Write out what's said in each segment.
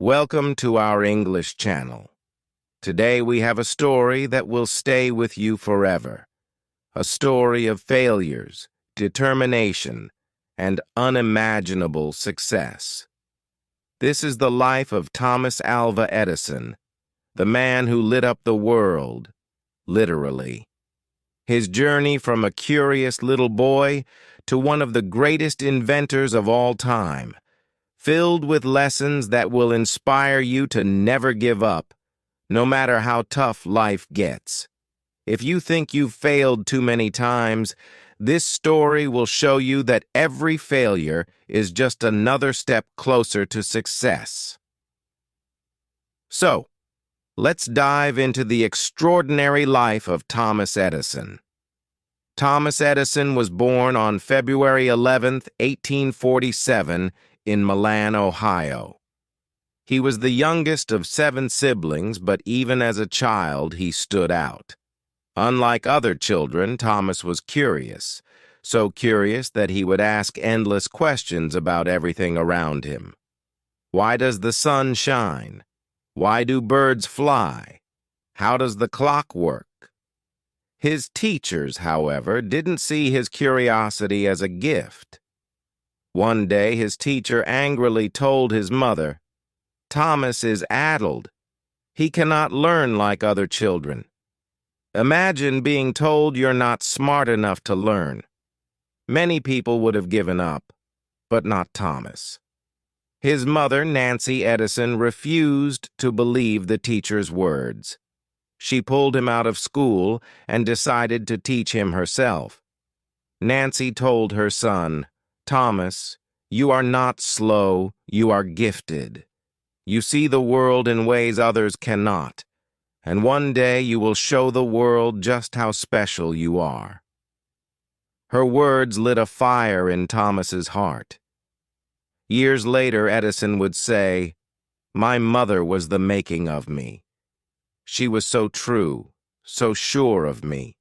Welcome to our English channel. Today we have a story that will stay with you forever. A story of failures, determination, and unimaginable success. This is the life of Thomas Alva Edison, the man who lit up the world, literally. His journey from a curious little boy to one of the greatest inventors of all time, filled with lessons that will inspire you to never give up, no matter how tough life gets. If you think you've failed too many times, this story will show you that every failure is just another step closer to success. So, let's dive into the extraordinary life of Thomas Edison. Thomas Edison was born on February 11, 1847, in Milan, Ohio. He was the youngest of 7 siblings, but even as a child, he stood out. Unlike other children, Thomas was curious, so curious that he would ask endless questions about everything around him. Why does the sun shine? Why do birds fly? How does the clock work? His teachers, however, didn't see his curiosity as a gift. One day, his teacher angrily told his mother, "Thomas is addled. He cannot learn like other children." Imagine being told you're not smart enough to learn. Many people would have given up, but not Thomas. His mother, Nancy Edison, refused to believe the teacher's words. She pulled him out of school and decided to teach him herself. Nancy told her son, "Thomas, you are not slow, you are gifted. You see the world in ways others cannot, and one day you will show the world just how special you are." Her words lit a fire in Thomas's heart. Years later, Edison would say, "My mother was the making of me. She was so true, so sure of me,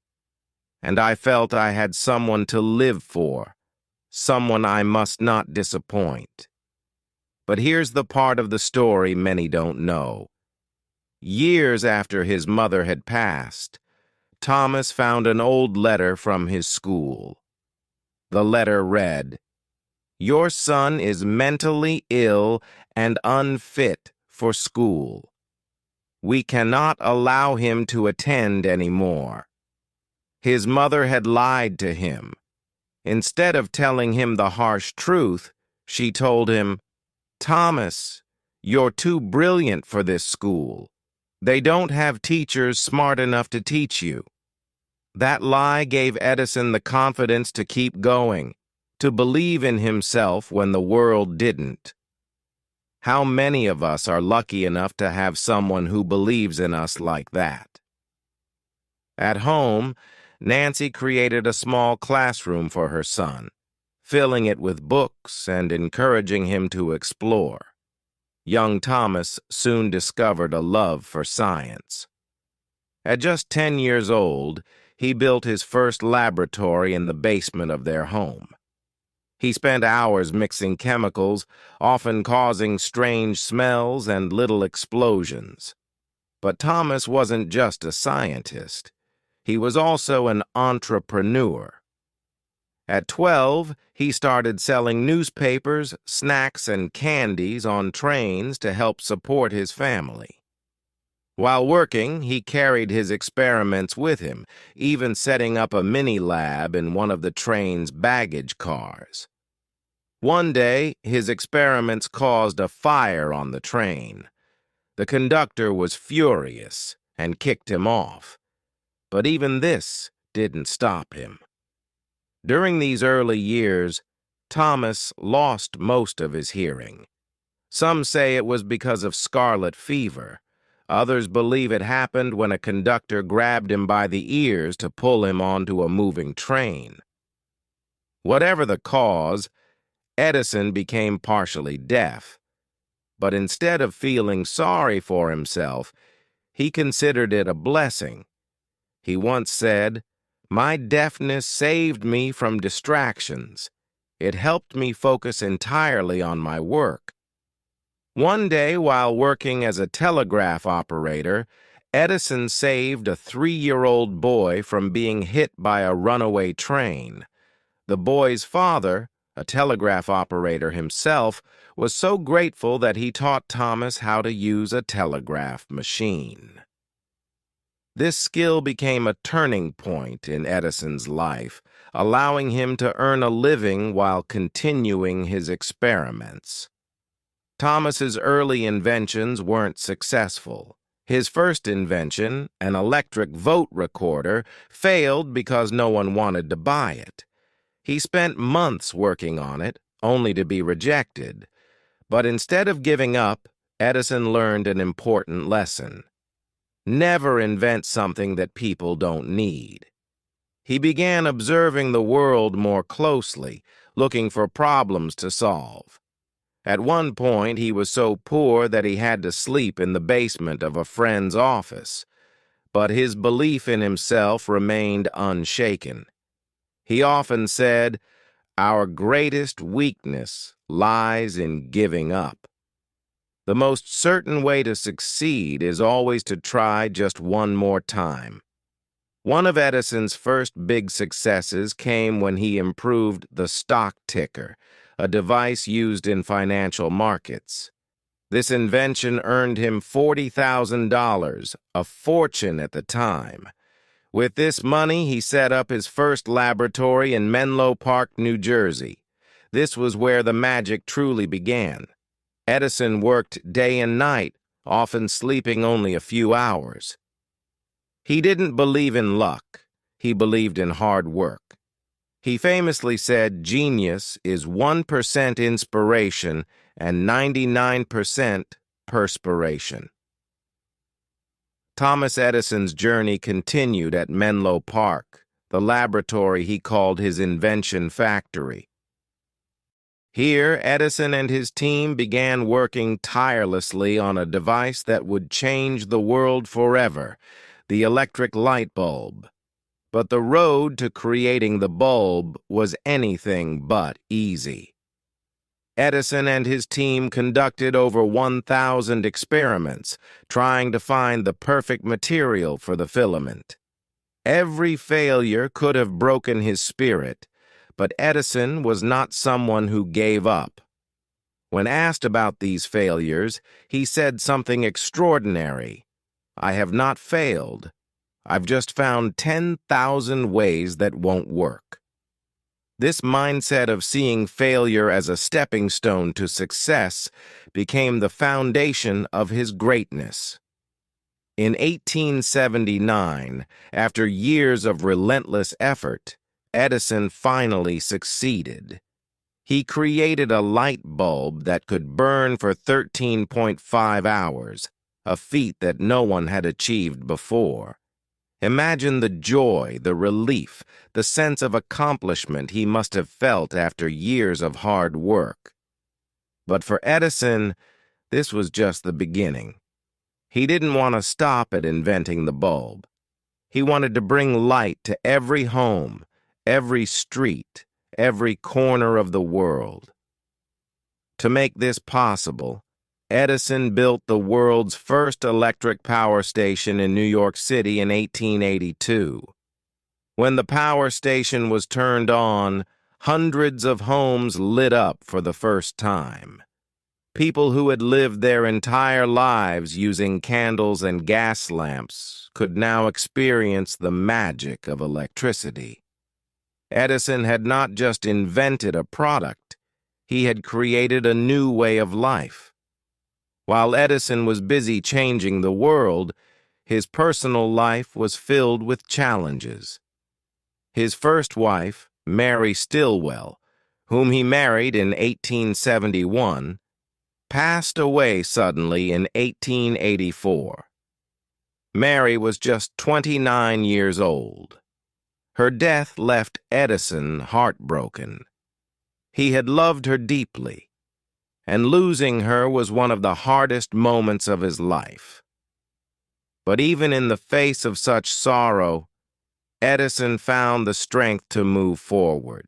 and I felt I had someone to live for, someone I must not disappoint." But here's the part of the story many don't know. Years after his mother had passed, Thomas found an old letter from his school. The letter read, "Your son is mentally ill and unfit for school. We cannot allow him to attend anymore." His mother had lied to him. Instead of telling him the harsh truth, she told him, "Thomas, you're too brilliant for this school. They don't have teachers smart enough to teach you." That lie gave Edison the confidence to keep going, to believe in himself when the world didn't. How many of us are lucky enough to have someone who believes in us like that? At home, Nancy created a small classroom for her son, filling it with books and encouraging him to explore. Young Thomas soon discovered a love for science. At just 10 years old, he built his first laboratory in the basement of their home. He spent hours mixing chemicals, often causing strange smells and little explosions. But Thomas wasn't just a scientist. He was also an entrepreneur. At 12, he started selling newspapers, snacks, and candies on trains to help support his family. While working, he carried his experiments with him, even setting up a mini-lab in one of the train's baggage cars. One day, his experiments caused a fire on the train. The conductor was furious and kicked him off. But even this didn't stop him. During these early years, Thomas lost most of his hearing. Some say it was because of scarlet fever. Others believe it happened when a conductor grabbed him by the ears to pull him onto a moving train. Whatever the cause, Edison became partially deaf. But instead of feeling sorry for himself, he considered it a blessing. He once said, "My deafness saved me from distractions. It helped me focus entirely on my work." One day, while working as a telegraph operator, Edison saved a 3-year-old boy from being hit by a runaway train. The boy's father, a telegraph operator himself, was so grateful that he taught Thomas how to use a telegraph machine. This skill became a turning point in Edison's life, allowing him to earn a living while continuing his experiments. Thomas's early inventions weren't successful. His first invention, an electric vote recorder, failed because no one wanted to buy it. He spent months working on it, only to be rejected. But instead of giving up, Edison learned an important lesson. Never invent something that people don't need. He began observing the world more closely, looking for problems to solve. At one point, he was so poor that he had to sleep in the basement of a friend's office. But his belief in himself remained unshaken. He often said, "Our greatest weakness lies in giving up." The most certain way to succeed is always to try just one more time. One of Edison's first big successes came when he improved the stock ticker, a device used in financial markets. This invention earned him $40,000, a fortune at the time. With this money, he set up his first laboratory in Menlo Park, New Jersey. This was where the magic truly began. Edison worked day and night, often sleeping only a few hours. He didn't believe in luck. He believed in hard work. He famously said, "Genius is 1% inspiration and 99% perspiration." Thomas Edison's journey continued at Menlo Park, the laboratory he called his invention factory. Here, Edison and his team began working tirelessly on a device that would change the world forever, the electric light bulb. But the road to creating the bulb was anything but easy. Edison and his team conducted over 1,000 experiments, trying to find the perfect material for the filament. Every failure could have broken his spirit, but Edison was not someone who gave up. When asked about these failures, he said something extraordinary. "I have not failed. I've just found 10,000 ways that won't work." This mindset of seeing failure as a stepping stone to success became the foundation of his greatness. In 1879, after years of relentless effort, Edison finally succeeded. He created a light bulb that could burn for 13.5 hours, a feat that no one had achieved before. Imagine the joy, the relief, the sense of accomplishment he must have felt after years of hard work. But for Edison, this was just the beginning. He didn't want to stop at inventing the bulb. He wanted to bring light to every home, every street, every corner of the world. To make this possible, Edison built the world's first electric power station in New York City in 1882. When the power station was turned on, hundreds of homes lit up for the first time. People who had lived their entire lives using candles and gas lamps could now experience the magic of electricity. Edison had not just invented a product, he had created a new way of life. While Edison was busy changing the world, his personal life was filled with challenges. His first wife, Mary Stilwell, whom he married in 1871, passed away suddenly in 1884. Mary was just 29 years old. Her death left Edison heartbroken. He had loved her deeply, and losing her was one of the hardest moments of his life. But even in the face of such sorrow, Edison found the strength to move forward.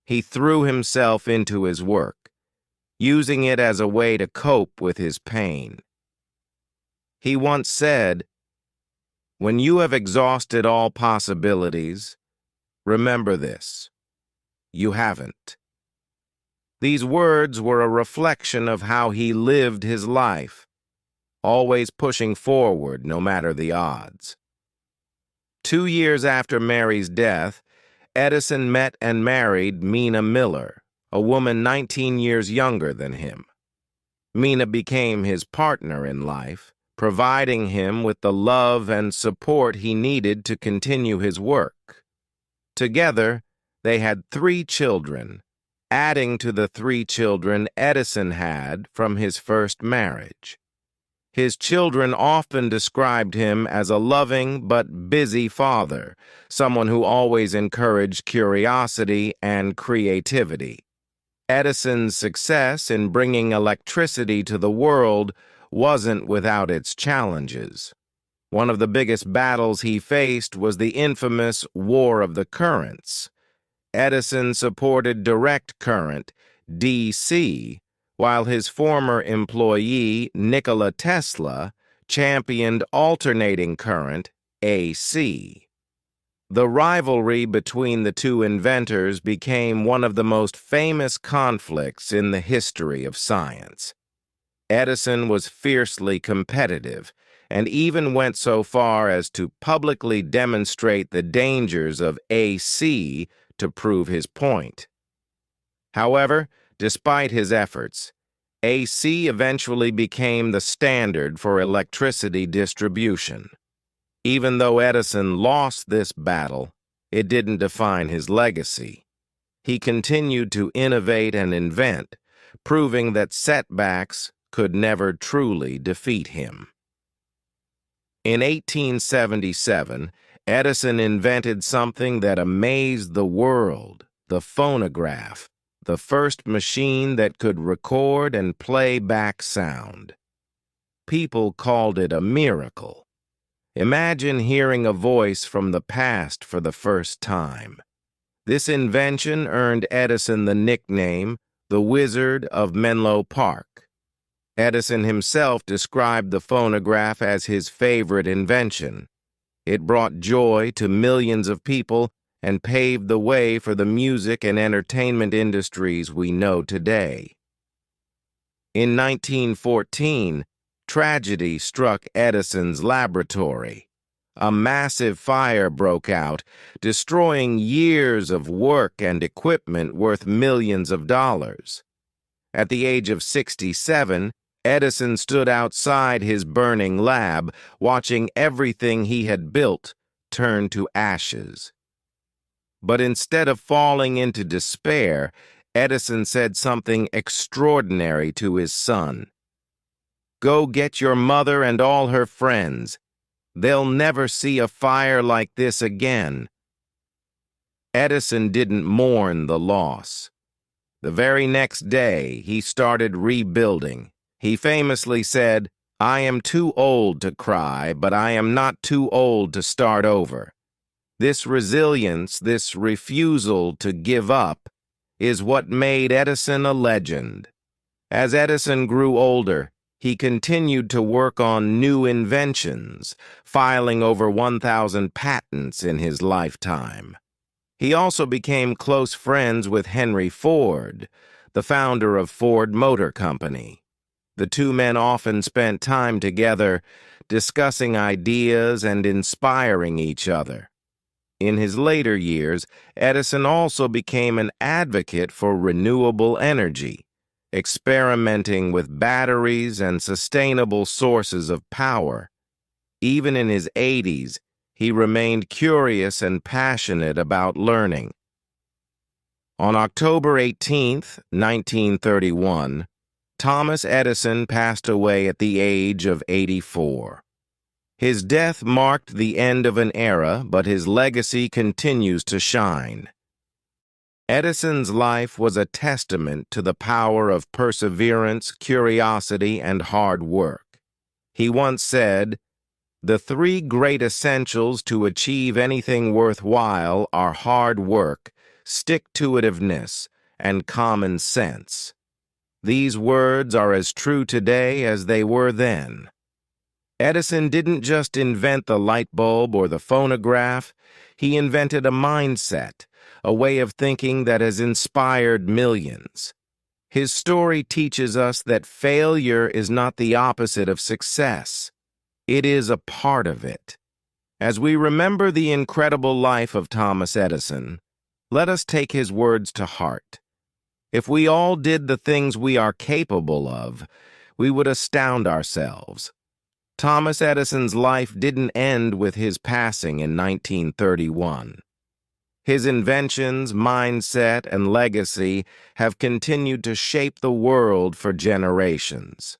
He threw himself into his work. using it as a way to cope with his pain. He once said, "When you have exhausted all possibilities, remember this: you haven't." These words were a reflection of how he lived his life, always pushing forward no matter the odds. 2 years after Mary's death, Edison met and married Mina Miller, a woman 19 years younger than him. Mina became his partner in life, providing him with the love and support he needed to continue his work. Together, they had 3 children, adding to the 3 children Edison had from his first marriage. His children often described him as a loving but busy father, someone who always encouraged curiosity and creativity. Edison's success in bringing electricity to the world wasn't without its challenges. One of the biggest battles he faced was the infamous War of the Currents. Edison supported direct current, DC, while his former employee, Nikola Tesla, championed alternating current, AC. The rivalry between the two inventors became one of the most famous conflicts in the history of science. Edison was fiercely competitive and even went so far as to publicly demonstrate the dangers of AC to prove his point. However, despite his efforts, AC eventually became the standard for electricity distribution. Even though Edison lost this battle, it didn't define his legacy. He continued to innovate and invent, proving that setbacks could never truly defeat him. In 1877, Edison invented something that amazed the world: the phonograph, the first machine that could record and play back sound. People called it a miracle. Imagine hearing a voice from the past for the first time. This invention earned Edison the nickname the Wizard of Menlo Park. Edison himself described the phonograph as his favorite invention. It brought joy to millions of people and paved the way for the music and entertainment industries we know today. In 1914, tragedy struck Edison's laboratory. A massive fire broke out, destroying years of work and equipment worth millions of dollars. At the age of 67, Edison stood outside his burning lab, watching everything he had built turn to ashes. But instead of falling into despair, Edison said something extraordinary to his son. "Go get your mother and all her friends. They'll never see a fire like this again." Edison didn't mourn the loss. The very next day, he started rebuilding. He famously said, "I am too old to cry, but I am not too old to start over." This resilience, this refusal to give up, is what made Edison a legend. As Edison grew older, he continued to work on new inventions, filing over 1,000 patents in his lifetime. He also became close friends with Henry Ford, the founder of Ford Motor Company. The two men often spent time together, discussing ideas and inspiring each other. In his later years, Edison also became an advocate for renewable energy, experimenting with batteries and sustainable sources of power. Even in his 80s, he remained curious and passionate about learning. On October 18, 1931, Thomas Edison passed away at the age of 84. His death marked the end of an era, but his legacy continues to shine. Edison's life was a testament to the power of perseverance, curiosity, and hard work. He once said, "The 3 great essentials to achieve anything worthwhile are hard work, stick-to-itiveness, and common sense." These words are as true today as they were then. Edison didn't just invent the light bulb or the phonograph, he invented a mindset, a way of thinking that has inspired millions. His story teaches us that failure is not the opposite of success. It is a part of it. As we remember the incredible life of Thomas Edison, let us take his words to heart. If we all did the things we are capable of, we would astound ourselves. Thomas Edison's life didn't end with his passing in 1931. His inventions, mindset, and legacy have continued to shape the world for generations.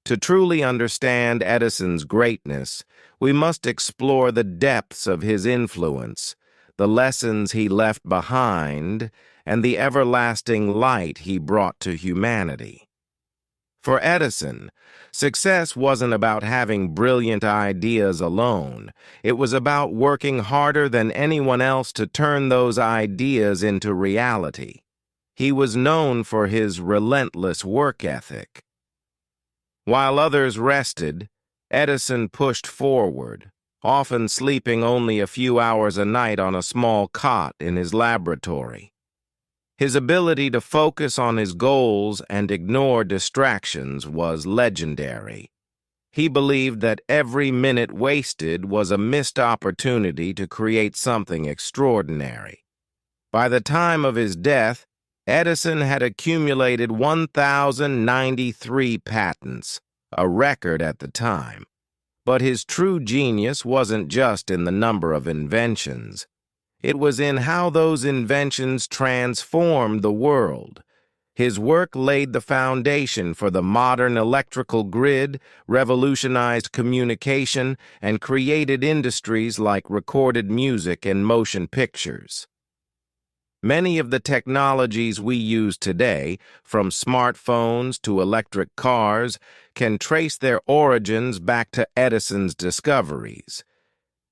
To truly understand Edison's greatness, we must explore the depths of his influence, the lessons he left behind, and the everlasting light he brought to humanity. For Edison, success wasn't about having brilliant ideas alone. It was about working harder than anyone else to turn those ideas into reality. He was known for his relentless work ethic. While others rested, Edison pushed forward, often sleeping only a few hours a night on a small cot in his laboratory. His ability to focus on his goals and ignore distractions was legendary. He believed that every minute wasted was a missed opportunity to create something extraordinary. By the time of his death, Edison had accumulated 1,093 patents, a record at the time. But his true genius wasn't just in the number of inventions. It was in how those inventions transformed the world. His work laid the foundation for the modern electrical grid, revolutionized communication, and created industries like recorded music and motion pictures. Many of the technologies we use today, from smartphones to electric cars, can trace their origins back to Edison's discoveries.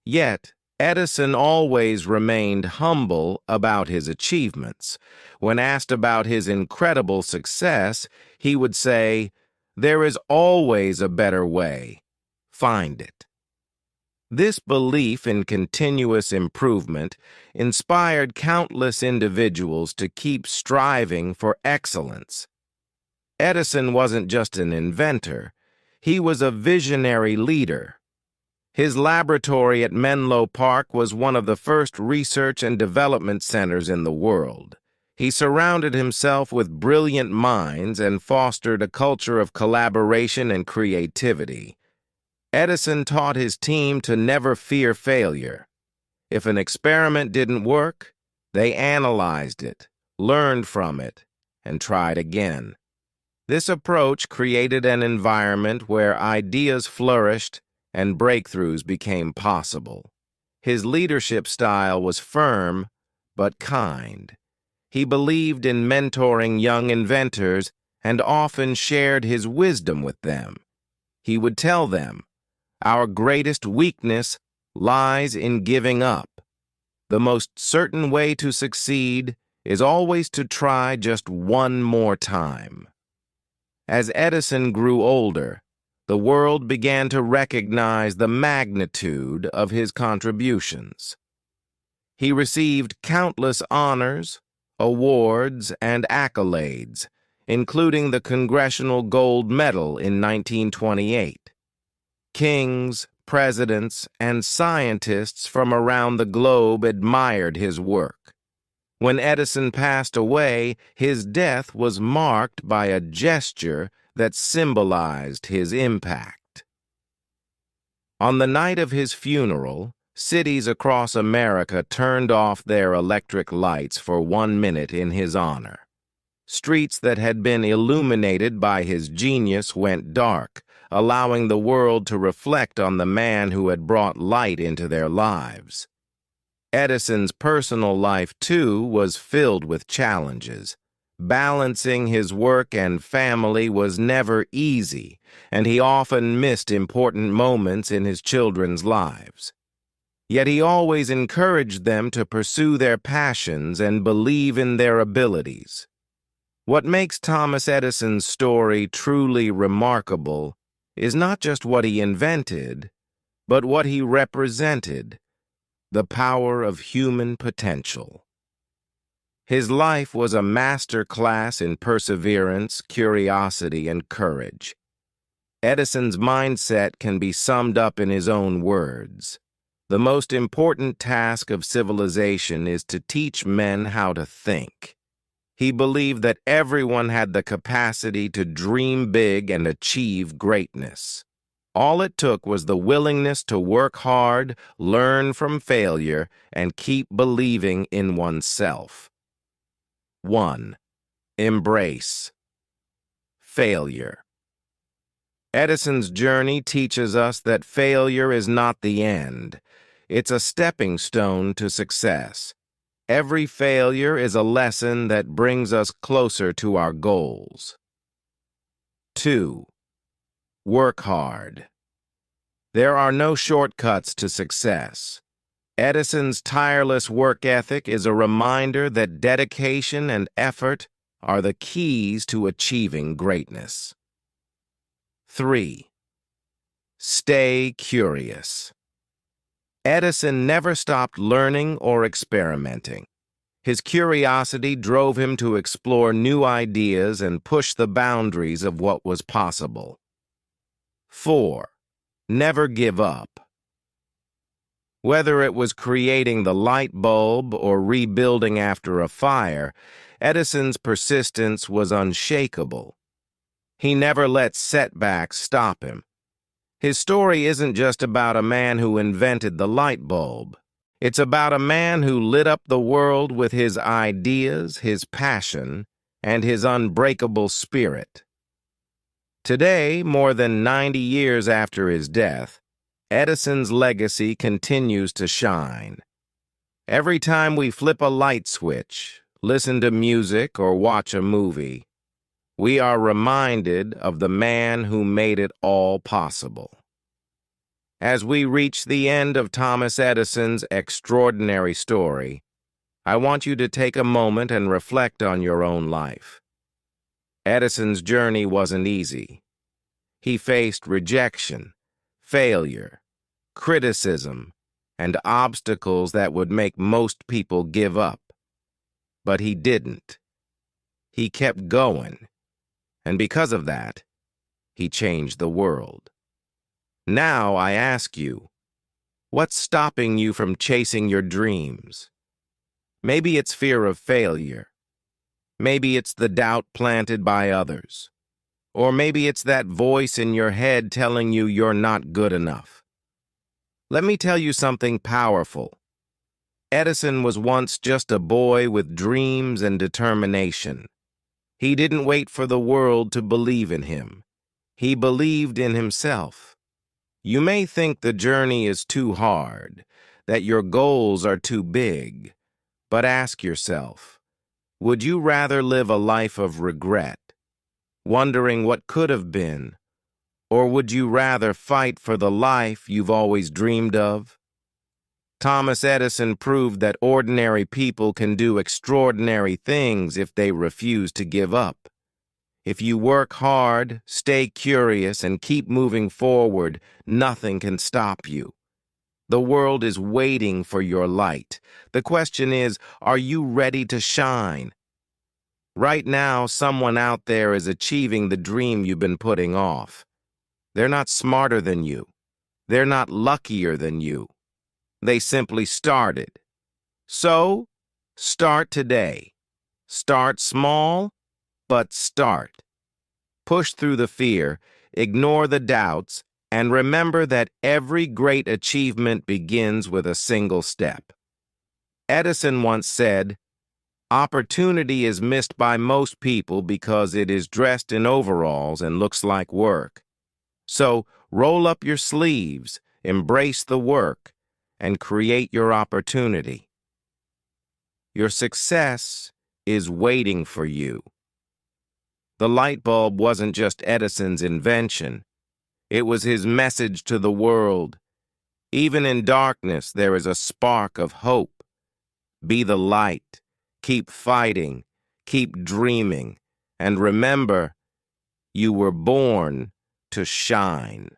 Yet, Edison always remained humble about his achievements. When asked about his incredible success, he would say, "There is always a better way. Find it." This belief in continuous improvement inspired countless individuals to keep striving for excellence. Edison wasn't just an inventor, he was a visionary leader. His laboratory at Menlo Park was one of the first research and development centers in the world. He surrounded himself with brilliant minds and fostered a culture of collaboration and creativity. Edison taught his team to never fear failure. If an experiment didn't work, they analyzed it, learned from it, and tried again. This approach created an environment where ideas flourished and breakthroughs became possible. His leadership style was firm but kind. He believed in mentoring young inventors and often shared his wisdom with them. He would tell them, "Our greatest weakness lies in giving up. The most certain way to succeed is always to try just one more time." As Edison grew older, the world began to recognize the magnitude of his contributions. He received countless honors, awards, and accolades, including the Congressional Gold Medal in 1928. Kings, presidents, and scientists from around the globe admired his work. When Edison passed away, his death was marked by a gesture that symbolized his impact. On the night of his funeral, cities across America turned off their electric lights for 1 minute in his honor. Streets that had been illuminated by his genius went dark, allowing the world to reflect on the man who had brought light into their lives. Edison's personal life, too, was filled with challenges. Balancing his work and family was never easy, and he often missed important moments in his children's lives. Yet he always encouraged them to pursue their passions and believe in their abilities. What makes Thomas Edison's story truly remarkable is not just what he invented, but what he represented, the power of human potential. His life was a master class in perseverance, curiosity, and courage. Edison's mindset can be summed up in his own words. The most important task of civilization is to teach men how to think. He believed that everyone had the capacity to dream big and achieve greatness. All it took was the willingness to work hard, learn from failure, and keep believing in oneself. 1. Embrace failure. Edison's journey teaches us that failure is not the end. It's a stepping stone to success. Every failure is a lesson that brings us closer to our goals. 2. Work hard. There are no shortcuts to success. Edison's tireless work ethic is a reminder that dedication and effort are the keys to achieving greatness. 3. Stay curious. Edison never stopped learning or experimenting. His curiosity drove him to explore new ideas and push the boundaries of what was possible. 4. Never give up. Whether it was creating the light bulb or rebuilding after a fire, Edison's persistence was unshakable. He never let setbacks stop him. His story isn't just about a man who invented the light bulb. It's about a man who lit up the world with his ideas, his passion, and his unbreakable spirit. Today, more than 90 years after his death, Edison's legacy continues to shine. Every time we flip a light switch, listen to music, or watch a movie, we are reminded of the man who made it all possible. As we reach the end of Thomas Edison's extraordinary story, I want you to take a moment and reflect on your own life. Edison's journey wasn't easy. He faced rejection, failure, criticism, and obstacles that would make most people give up. But he didn't. He kept going. And because of that, he changed the world. Now I ask you, what's stopping you from chasing your dreams? Maybe it's fear of failure. Maybe it's the doubt planted by others. Or maybe it's that voice in your head telling you you're not good enough. Let me tell you something powerful. Edison was once just a boy with dreams and determination. He didn't wait for the world to believe in him. He believed in himself. You may think the journey is too hard, that your goals are too big, but ask yourself, would you rather live a life of regret, wondering what could have been, or would you rather fight for the life you've always dreamed of? Thomas Edison proved that ordinary people can do extraordinary things if they refuse to give up. If you work hard, stay curious, and keep moving forward, nothing can stop you. The world is waiting for your light. The question is, are you ready to shine? Right now, someone out there is achieving the dream you've been putting off. They're not smarter than you. They're not luckier than you. They simply started. So, start today. Start small, but start. Push through the fear, ignore the doubts, and remember that every great achievement begins with a single step. Edison once said, "Opportunity is missed by most people because it is dressed in overalls and looks like work." So, roll up your sleeves, embrace the work, and create your opportunity. Your success is waiting for you. The light bulb wasn't just Edison's invention. It was his message to the world. Even in darkness, there is a spark of hope. Be the light. Keep fighting. Keep dreaming. And remember, you were born to shine.